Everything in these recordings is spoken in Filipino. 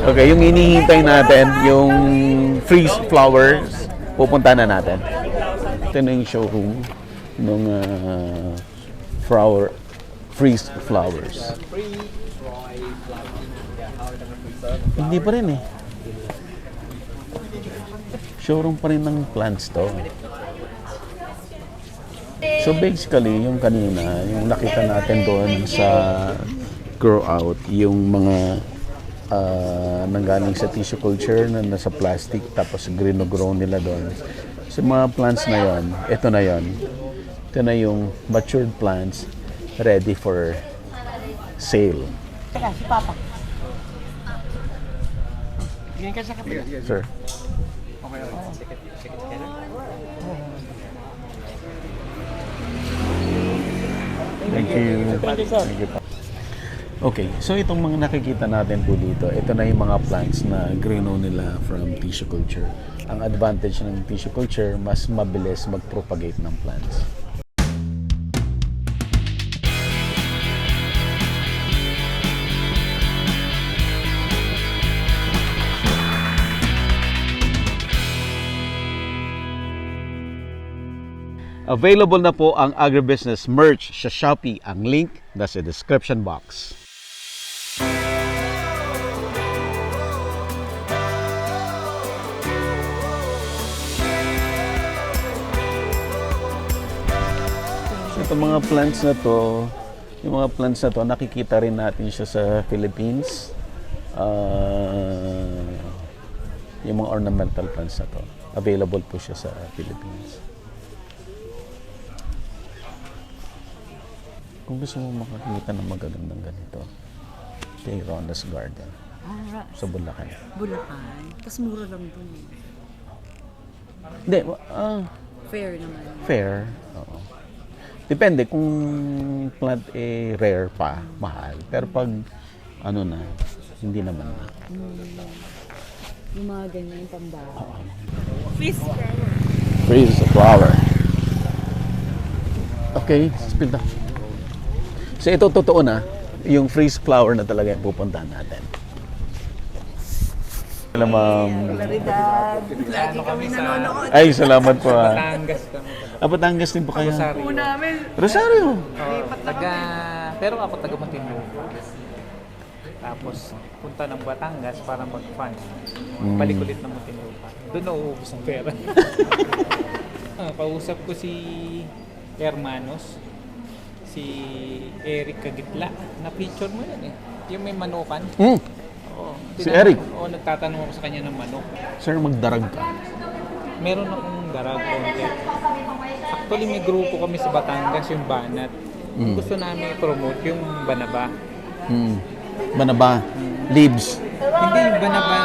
Okay, yung hinihintay natin, yung freeze flowers, pupunta na natin. Ito na yung showroom ng freeze flowers. Hindi pa rin eh. Showroom pa rin ng plants to. So basically, yung kanina, yung nakita natin doon sa grow out, yung mga nanggaling sa tissue culture na nasa plastic tapos grow nila doon. So mga plants na yon, ito na yon. Ito na yung matured plants ready for sale. Teka, si Papa. Ganyan ka sa kapila. Sir. Okay, okay. Sikit ka na. Thank you. Thank you. Okay, so itong mga nakikita natin po dito, ito na yung mga plants na grow nila from tissue culture. Ang advantage ng tissue culture, mas mabilis mag-propagate ng plants. Available na po ang agribusiness merch sa Shopee. Ang link nasa description box. So, itong mga plants na to, yung mga plants na to, nakikita rin natin siya sa Philippines. Yung mga ornamental plants na to, available po siya sa Philippines. Kung gusto mo makakita ng magagandang ganito, ito yung Ronda's Garden sa Bulacan. Bulacan? Tapos mura lang dun. Hindi, Fair naman. fair. Oo. Depende kung plant rare pa, mahal. Pero pag ano na, hindi naman na. Yung mga ganyan pambahay. Freeze flower. Okay, spill na. So ito totoo na, yung freeze flower na talaga yung pupuntahan natin. Hello, ma'am. Claridad. Lagi kami nanonood. Ay, salamat po. Batangas kami. Batangas din po kayo. Rosario. namin. Rosario. Pero ako taga Muntinlupa. Tapos punta ng Batangas para mag-fun. Balik ulit ng Muntinlupa. Doon nauubos ang pera. Pausap ko si Hermanos, si Eric Kagitla. Na-picture mo yan eh. Yung may manukan. Oo. Si Eric? Oo, nagtatanong ako sa kanya ng manok. Sir, magdarag ka. Meron akong darag konti. Actually, may grupo kami sa Batangas, yung Banat. Gusto namin i-promote yung Banaba. Banaba. Leaves. Hindi yung Banaba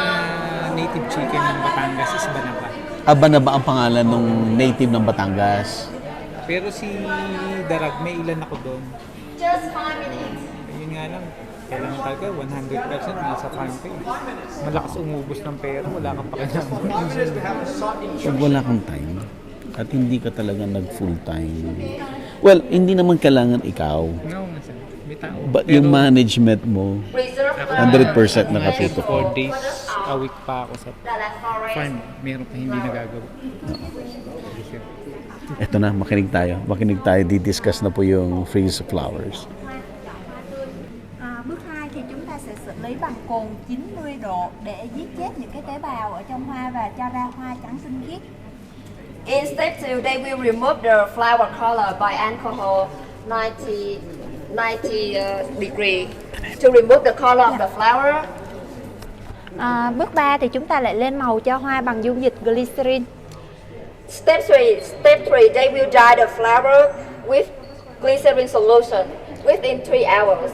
native chicken ng Batangas is Banaba. Banaba ang pangalan ng native ng Batangas. Pero si Darag, may ilan ako doon. Just 5 minutes. Yun nga lang, kailangan talaga 100% nasa farm pay. Malakas umubos ng pera, wala kang pakinabang. Pag wala kang time at hindi ka talaga nag-full time. Well, hindi naman kailangan ikaw. No, may tao. But yung management mo, Reserve 100% nakatutok. 4 days a week pa ako sa farm. Meron pa hindi nagagawa. Ito na, makinig tayo. Makinig tayo, di-discuss na po yung freeze flowers. Bước 2 thì chúng ta sẽ xử lý bằng cồn 90 độ để giết chết những cái tế bào ở trong hoa và cho ra hoa trắng tinh khiết. In step 2, they will remove the flower color by alcohol 90 degree to remove the color of the flower. Bước 3 thì chúng ta lại lên màu cho hoa bằng dung dịch glycerin. Step 3, they will dye the flower with glycerin solution within 3 hours.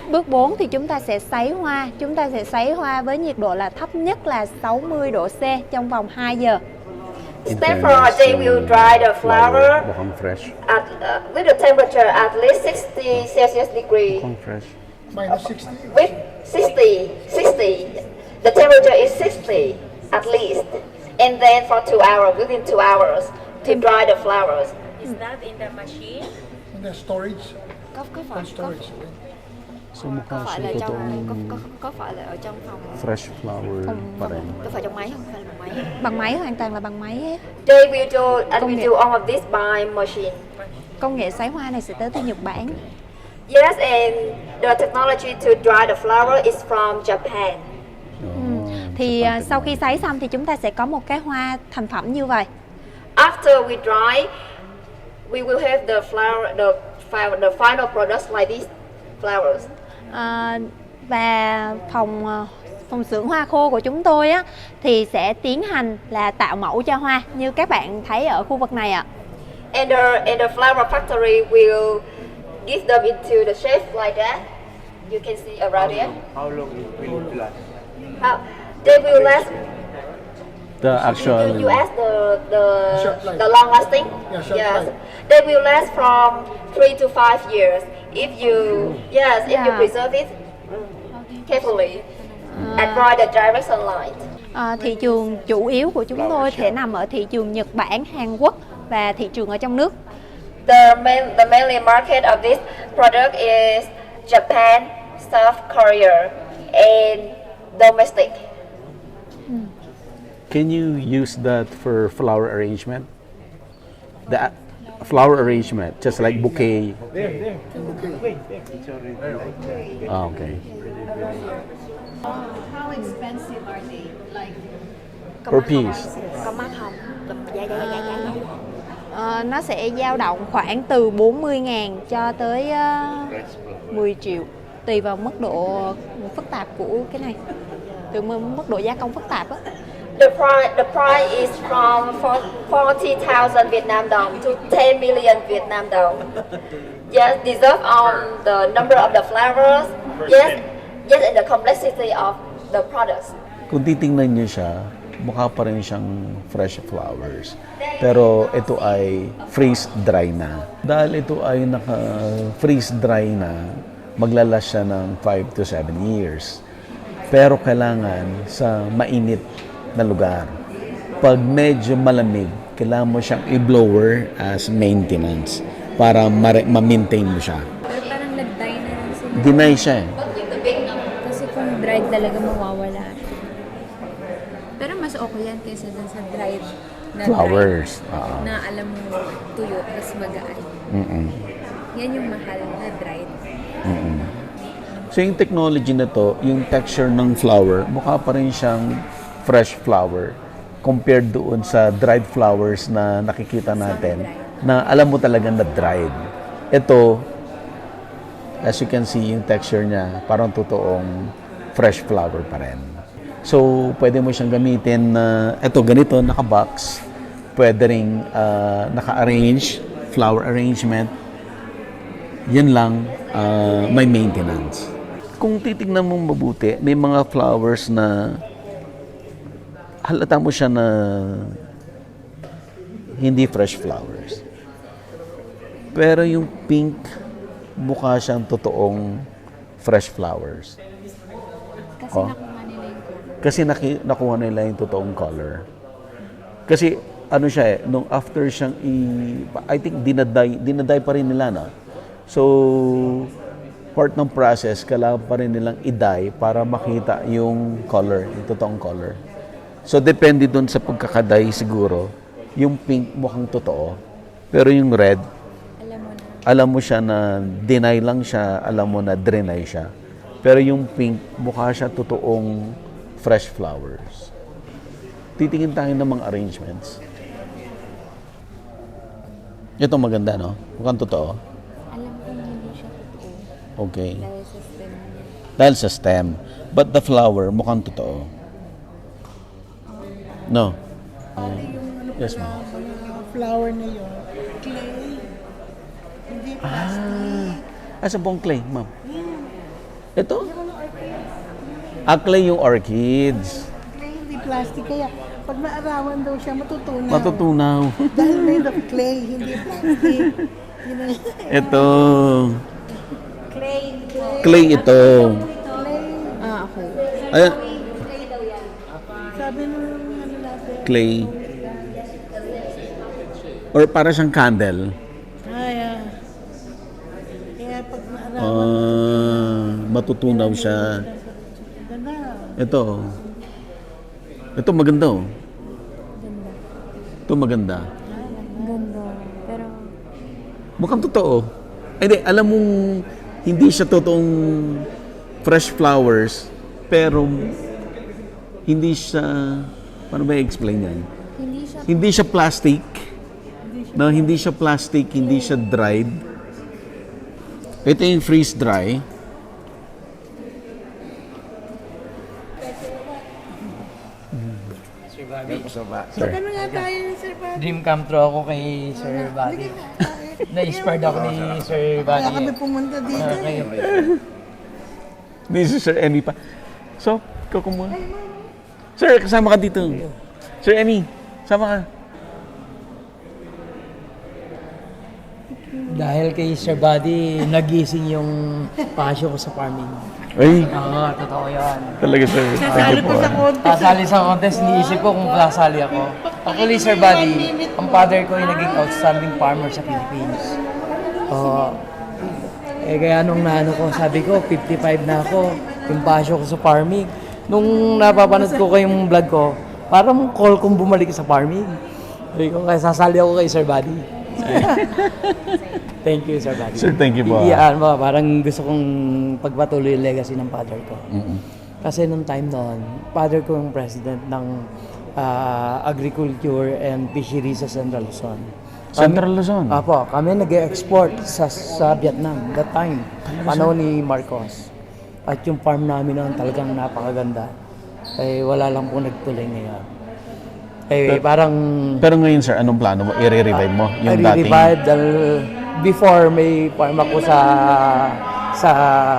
Bước 4 thì chúng ta sẽ sấy hoa. Chúng ta sẽ sấy hoa với nhiệt độ là thấp nhất là 60 độ C trong vòng 2 giờ. Step 4, they will dry the flower Mukhang fresh. at with the temperature at least 60 Celsius degree. Mukhang fresh. With 60. The temperature is 60 at least. And then for 2 hours, within 2 hours, to dry the flowers. Is that in the machine? In the storage. Có phải Storage. So mukha Có phải là siyang trong totoong có phải là ở trong phòng fresh flower pa rin. có phải trong máy không? Hay là bằng máy? Bằng máy, hoàn toàn là bằng máy hết. They will do and Công we nghệ. do all of this by machine. Công nghệ sấy hoa này sẽ tới từ Nhật Bản. Yes, and the technology to dry the flower is from Japan. Thì sau khi sấy xong thì chúng ta sẽ có một cái hoa thành phẩm như vậy. After we dry, we will have the the final products like these flowers. Và phòng xưởng hoa khô của chúng tôi á thì sẽ tiến hành là tạo mẫu cho hoa như các bạn thấy ở khu vực này ạ. And the flower factory will give them into the shape like that. You can see around here. How long will it last? They will last. The actual You ask the long lasting. Yes, they will last from 3 to 5 years if you if you preserve it carefully and dry the direct sunlight. Thị trường chủ yếu của chúng tôi sẽ nằm ở thị trường Nhật Bản, Hàn Quốc và thị trường ở trong nước. The mainly market of this product is Japan, South Korea, and domestic. Can you use that for flower arrangement? The flower arrangement, just like bouquet. Ah, okay. How expensive are they? Like, Per piece. Có mắc không? Nó sẽ dao động khoảng từ 40.000 cho tới 10 triệu tùy vào mức độ phức tạp của cái này, từ mức độ gia công phức tạp á. The price is from 40,000 Vietnam dong to 10 million Vietnam dong. Yes, deserve on the number of the flowers. Yes, and the complexity of the products. Kung titingnan niyo siya, mukha pa rin siyang fresh flowers. Pero ito ay freeze-dry na. Dahil ito ay naka-freeze-dry na, maglalas siya ng 5 to 7 years. Pero kailangan sa mainit na lugar. Pag medyo malamig, kailangan mo siyang i-blower as maintenance para ma-maintain mo siya. pero parang nag-dye na rin sila. Deny siya eh. Kasi kung dried talaga mawawala. Pero mas okay yan kaysa dun sa dried na Flowers. dried, na alam mo tuyo, tapos magaan. Yan yung mahal na dried. So yung technology na to, yung texture ng flower, mukha pa rin siyang fresh flower compared doon sa dried flowers na nakikita natin na alam mo talaga na dried. Ito, as you can see, yung texture niya parang totoong fresh flower pa rin. So, pwede mo siyang gamitin na, ito, ganito, naka-box. Pwede rin naka-arrange, flower arrangement. Yan lang, may maintenance. Kung titignan mong mabuti, may mga flowers na halata mo siya na hindi fresh flowers. Pero yung pink, mukha siyang totoong fresh flowers. Kasi Oh. nakuha nila yung color. Kasi nakuha nila yung totoong color. Kasi ano siya nung after siyang I think dinaday pa rin nila na. So part ng process, kailangan pa rin nilang i-dye para makita yung color, yung totoong color. So depende dun sa pagkakaday siguro, yung pink mukhang totoo, pero yung red, alam mo siya na deny lang siya, alam mo na drenay siya. Pero yung pink, mukha siya totoong fresh flowers. Titingin tayo ng mga arrangements. Ito maganda, no? Mukhang totoo. Alam ko hindi siya totoo. Okay. Dahil sa stem niya. Dahil sa stem. But the flower, mukhang totoo. No? Yes, ma'am. Flower na yun. Clay. Hindi plastic. Asa pong clay, ma'am? Ito? Clay yung orchids. Clay, hindi plastic. Kaya pag maarawan daw siya, matutunaw. Matutunaw. Dahil made of clay, hindi plastic. Yun ang Ito. clay. Clay ito. Clay. Ah, okay. Ayan. Sabi nung ano natin. Clay. Or para siyang candle. Kaya pag maarawan, matutunaw siya. Ito. Ito maganda oh. Ito maganda. Ganda. Pero, Mukhang totoo. Ay, di, alam mong hindi siya totoong fresh flowers, pero hindi siya, paano ba i-explain yan? hindi siya Hindi siya plastic. No, hindi siya plastic, hindi siya dried. Ito yung freeze dry. Sir. Ano nga tayo ni Sir Buddy? Dream come true ako kay Sir Buddy. Na-inspired ako ni Sir Kaya Buddy. kami pumunta dito. Okay. This is Sir Emmy pa. So, ikaw kumuha. Sir, kasama ka dito. Sir Emmy, sama ka. Dahil kay Sir Buddy, nagising yung passion ko sa farming. Ay, Oo, totoo yan. talaga sir. Thank Sasali you pa po. sa contest. Sasali sa contest, iniisip ko kung sasali ako. Actually, Sir Buddy, ang father ko ay naging outstanding farmer sa Philippines. Kaya nung naano ko, sabi ko, 55 na ako, yung passion ko sa farming. Nung napapanood ko kayong vlog ko, parang call kong bumalik sa farming. Sabi ko, kaya sasali ako kay Sir Buddy. Thank you, Sir Buddy. Sir, thank you po. Iyaan mo, parang gusto kong pagpatuloy yung legacy ng father ko. Kasi nung time noon, father ko yung president ng Agriculture and Fisheries sa Central Luzon. Central Luzon? Apo, kami nag-export sa Vietnam that time, panahon ni Marcos. At yung farm namin noon talagang napakaganda. Eh, wala lang po nagtuloy ngayon. Eh, parang Pero ngayon sir, anong plano mo? I-revive mo yung dating? revive dahil before may farm ako sa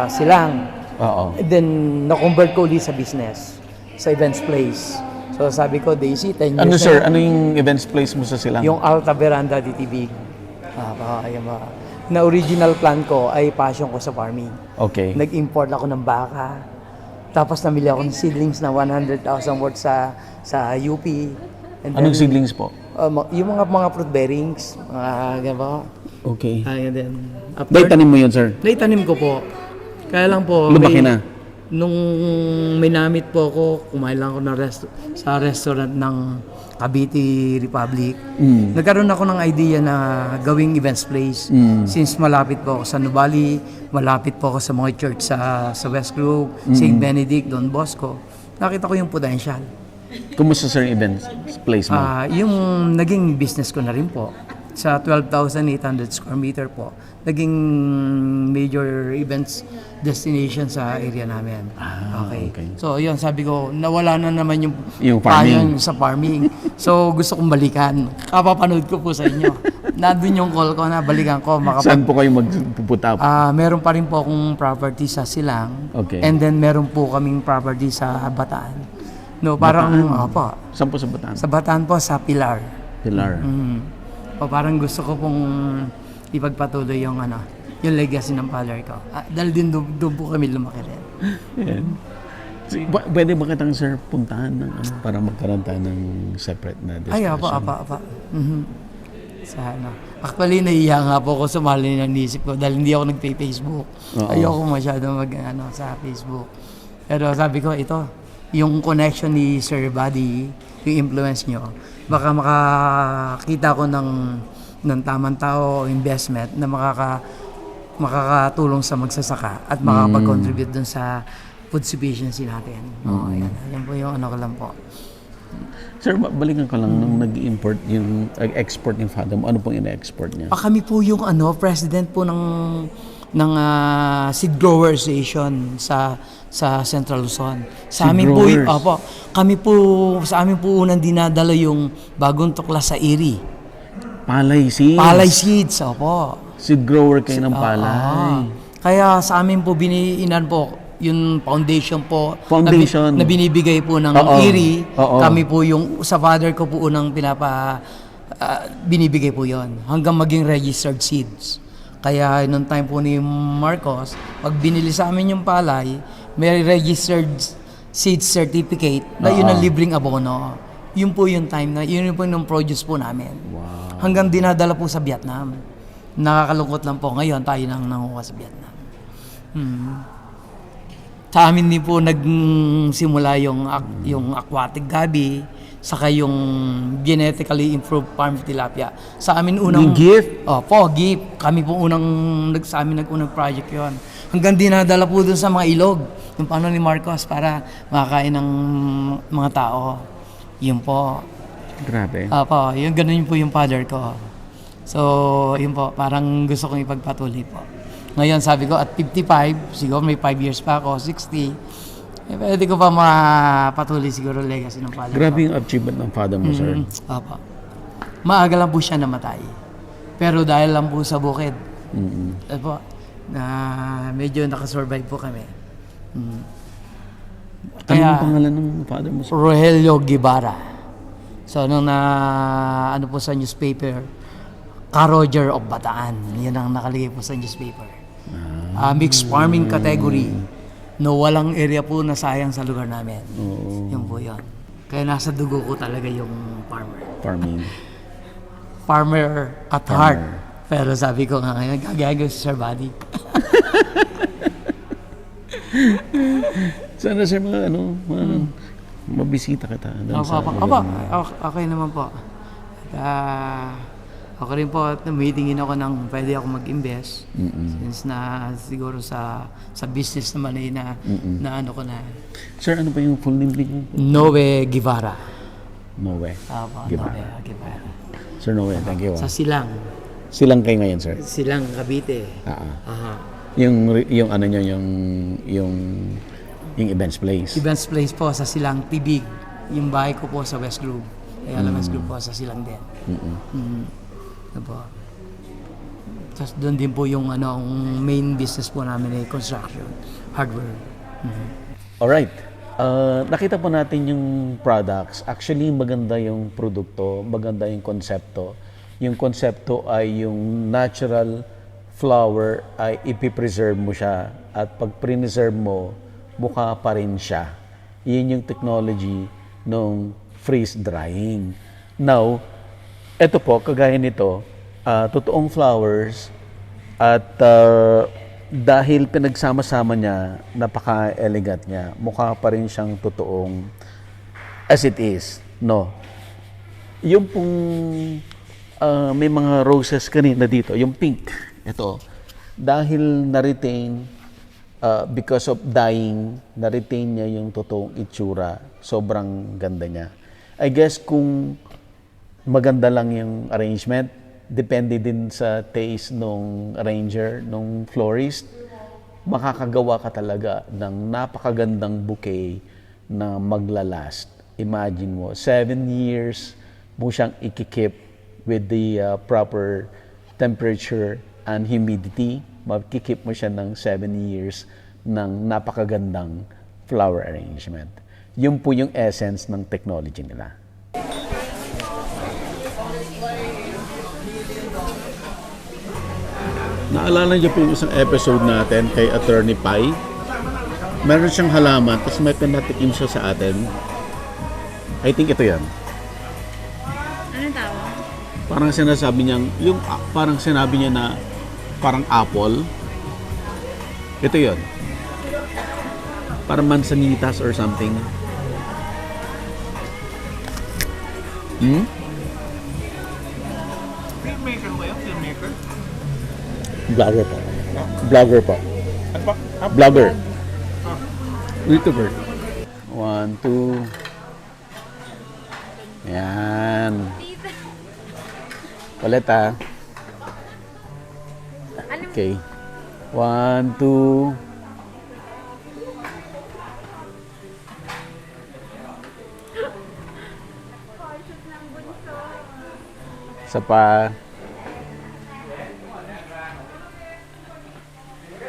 Silang. Oo. Then, na-convert ko ulit sa business, sa events place. So, sabi ko, Daisy, 10 years Ano na sir, yan. ano yung events place mo sa Silang? Yung Alta Veranda DTV. Na original plan ko ay passion ko sa farming. Okay. Nag-import ako ng baka. Tapos namili ako ng seedlings na 100,000 worth sa UP. And Anong seedlings po? Yung mga fruit bearings, mga gano'n. Okay. And then, Naitanim mo yun sir? naitanim ko po. Kaya lang po, Lumaki na? Nung may namit po ako, kumain lang ako sa restaurant ng Cavite Republic. Nagkaroon ako ng idea na gawing events place. Since malapit po ako sa Nubali, malapit po ako sa mga church sa West Group, St. Benedict, Don Bosco. Nakita ko yung potential. Kumusta sir events place mo? Yung naging business ko na rin po. Sa 12,800 square meter po, naging major events destination sa area namin. Okay. So, yun, sabi ko, nawala na naman Yung farming. passion sa farming. So, gusto kong balikan. Kapapanood ko po sa inyo. Nandun yung call ko na balikan ko. Saan po kayo magpuput up? Meron pa rin po akong property sa Silang. Okay. And then, meron po kaming property sa Bataan. No, parang, opo. Saan po sa Bataan? Sa Bataan po, sa Pilar. Pilar. O parang gusto ko pong ipagpatuloy yung yung legacy ng father ko. Dahil din doon po kami lumaki rin. Yan. Pwede ba kitang sir puntahan ng para magkaroon tayo ng separate na Ay, destination? apa. Sa Actually, nahiya nga po ako sumali ng isip ko dahil hindi ako nagpe-Facebook. Oo. Ayoko masyado sa Facebook. Pero sabi ko, ito, yung connection ni Sir Buddy, yung influence nyo, baka makakita ko ng tamang tao investment na makakatulong sa magsasaka at makakapag-contribute dun sa food sufficiency natin. Yan po yung ko lang po. Sir, balikan ko lang nung nag-import yung export yung father mo. Ano pong ina-export niya? Kami po yung president po ng Seed Grower Association sa Central Luzon. Sa Seed amin growers? po, sa amin po unang dinadala yung bagong tuklas sa Iri. Palay seeds. Palay seeds, opo. Seed grower kayo ng palay. Kaya sa amin po biniinan po yung foundation po Foundation. na binibigay po ng Oo. Iri. Oo. Kami po yung sa father ko po unang binibigay po yon hanggang maging registered seeds. Kaya nung time po ni Marcos, pag binili sa amin yung palay, may registered seed certificate na yun ang libreng abono. Yun po yung time na, yun po yung produce po namin. Wow. Hanggang dinadala po sa Vietnam. Nakakalungkot lang po ngayon, tayo nang nanguha sa Vietnam. Sa amin din po nagsimula yung aquatic gabi, saka yung genetically improved farm tilapia. Sa amin unang... Yung gift? Opo, gift. Kami po sa amin nag-unang project yon. Hanggang dinadala po dun sa mga ilog. Yung paano ni Marcos para makakain ng mga tao. Yun po. Grabe. Opo, yung ganun po yung father ko. So, yun po, parang gusto kong ipagpatuloy po. Ngayon, sabi ko, at 55, siguro may 5 years pa ako, 60, pwede ko pa mapatuloy siguro legacy ng father Grabe ko. yung achievement ng father mo, sir. Opo. Maaga lang po siya namatay. Pero dahil lang po sa bukid, po, na medyo nakasurvive po kami. Ano yung pangalan ng father mo, sir? Rogelio Guevara. So, nung ano po sa newspaper, Ka-Roger of Bataan. Yan ang nakalagay po sa newspaper. Mixed farming category. No, walang area po na sayang sa lugar namin. Yun po yun. Kaya nasa dugo ko talaga yung farmer. Farming. Farmer at heart. Pero sabi ko nga ngayon, gagawin si Sir Buddy. Sana, sir, mga mabisita kita. Okay naman po. Ako rin po, tumitingin ako ng pwede ako mag-invest. Since na siguro sa business naman ay na ano ko na. Sir, ano ba yung full name niyo? Noe Guevara. Noe. Noe Guevara. Sir Noe, thank you. Sa Silang. Silang kayo ngayon, sir? Silang, Cavite. Aha. Yung ano nyo, yung events place. Events place po sa Silang, Tibig. Yung bahay ko po sa West Grove. Kaya West Grove po sa Silang din. Tapos doon din po yung ang main business po namin ay construction, hardware. Alright. Nakita po natin yung products. Actually, maganda yung produkto, maganda yung konsepto. Yung konsepto ay yung natural flower ay ipipreserve mo siya. At pag preserve mo, mukha pa rin siya. Yun yung technology ng freeze drying. Now, ito po, kagaya nito, totoong flowers at dahil pinagsama-sama niya, napaka-elegant niya. Mukha pa rin siyang totoong as it is, no? Yung pong may mga roses kanina dito, yung pink, ito, dahil na-retain because of dyeing, na-retain niya yung totoong itsura. Sobrang ganda niya. I guess kung maganda lang yung arrangement, depende din sa taste nung arranger, nung florist, makakagawa ka talaga ng napakagandang bouquet na maglalast. Imagine mo, 7 years mo siyang ikikip with the proper temperature and humidity. Makikip mo siya ng 7 years ng napakagandang flower arrangement. Yun po yung essence ng technology nila. Naalala niyo po yung isang episode natin kay Attorney Pai? Meron siyang halaman, tapos may pinatikim siya sa atin. I think ito yan. Anong tawag? Parang sinasabi niya, parang sinabi niya na parang apple. Ito yon. Parang mansanitas or something. Filmmaker ba yun? Filmmaker? Vlogger pa. Vlogger pa. Vlogger. YouTuber. 1, 2. Yan. Ulit ah. Okay. 1, 2. Isa pa.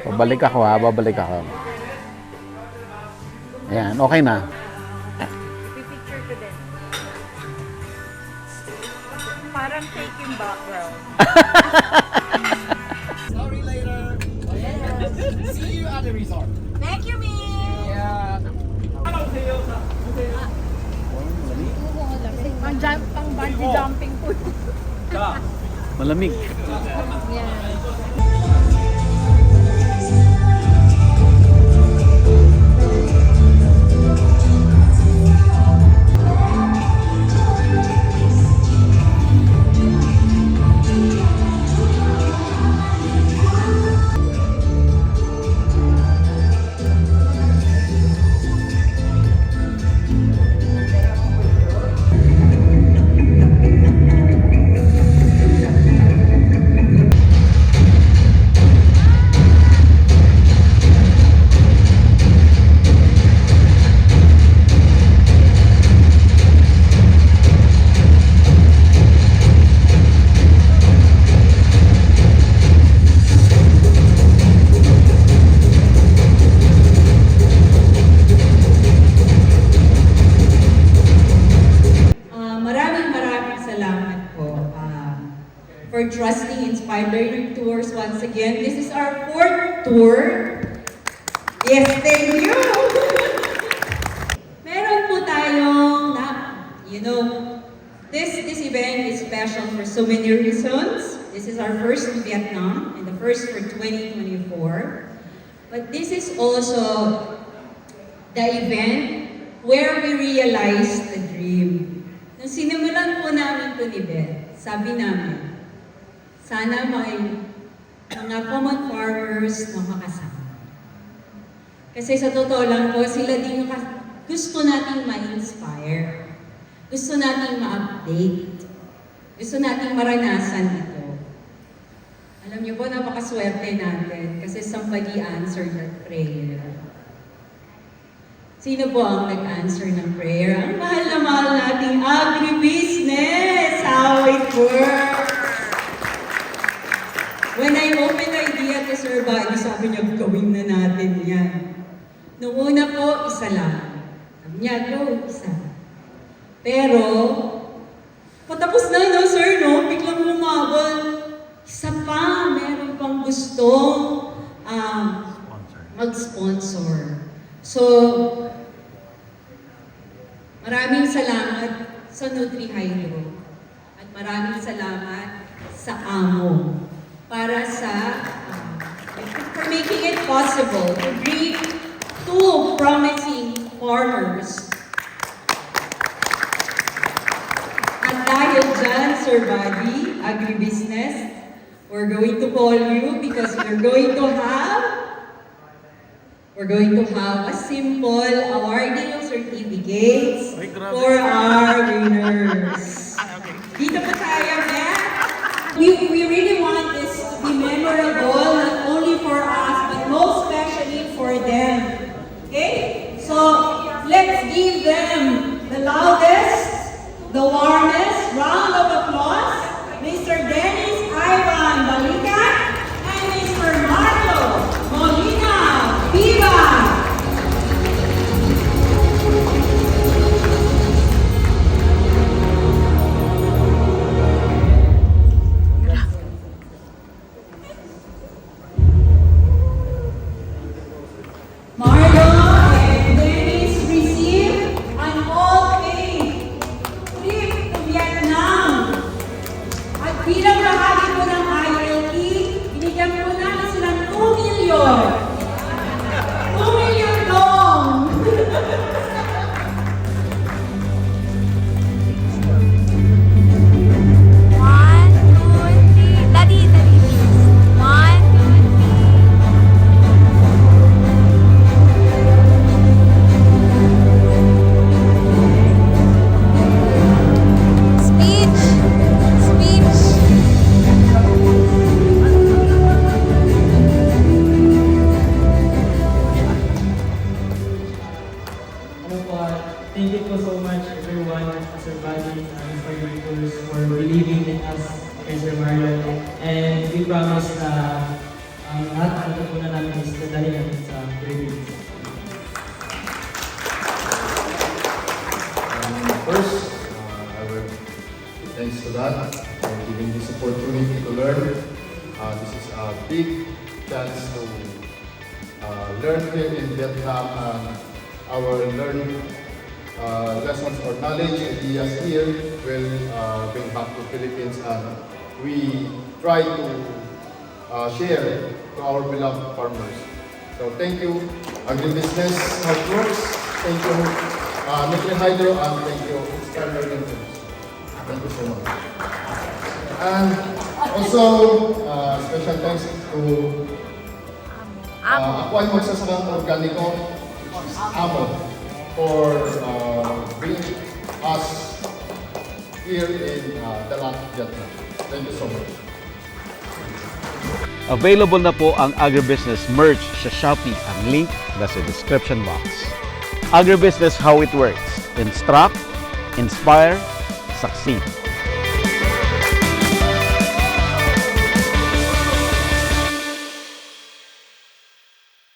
Babalik ako ha, babalik ako. Ayan, okay na. Pipicture ko din. Parang fake yung background. Sorry later. See you at the resort. Thank you, me! Pang bungee jumping po. Malamig. Yeah. for trusting Inspired Learning Tours once again. This is our 4th tour. Yes, thank you! Meron po tayong, this event is special for so many reasons. This is our first in Vietnam and the first for 2024. But this is also the event where we realized the dream. Nung sinimulan po namin ito ni Beth, sabi namin, sana may mga common farmers na makasama. Kasi sa totoo lang po, sila din yung gusto nating ma-inspire. Gusto nating ma-update. Gusto nating maranasan ito. Alam niyo po, napakaswerte natin kasi somebody answered that prayer. Sino po ang nag-answer ng prayer? Ang mahal na mahal nating agribusiness! How it works! When I opened the idea to Sir Buddy, sabi niya, gawin na natin yan. Noong una po, isa lang. Sabi niya, go, isa. Pero, patapos na, no, sir, no? Biglang lumabal. Isa pa, meron pang gustong mag-sponsor. So, maraming salamat sa NutriHydro at maraming salamat sa AMO para sa for making it possible to bring 2 promising farmers. At dahil dyan, Sir Buddy, agribusiness, we're going to call you because we're going to have a simple awarding of certificates for our winners. Dito pa tayo, Beth. We really want this to be memorable, not only for us, but most especially for them. Okay? So, let's give them the loudest, the warmest round of applause. Mr. Dennis Ivan Balikan and Mr. Marlo Molina Viva! Marlo and Dennis receive an all-paid trip to Vietnam. At bilang bahagi po ng ILT, binigyan po namin silang 2 million. 2 million dong! One, two, three. Daddy, please. One, two, three. Speech. Thank you po so much everyone, Sir Buddy, Inspired Tours for believing in us, kay Sir Marlon. And we promise na ang lahat ng natutunan namin is dadalhin natin sa Philippines. First, I will give thanks to God for giving this opportunity to learn. This is a big chance to learn here in Vietnam, and our learning lessons or knowledge ideas here will bring back to Philippines, and we try to share to our beloved farmers. So thank you, Agribusiness Networks, thank you, NutriHydro, and thank you, Inspired Learning Tours. Thank you so much. And also, special thanks to ako ay magsasakang organiko, AMO, for bringing us here in Dalat, Vietnam. Thank you so much. Available na po ang Agribusiness merch sa Shopee. Ang link nasa description box. Agribusiness, how it works. Instruct, inspire, succeed.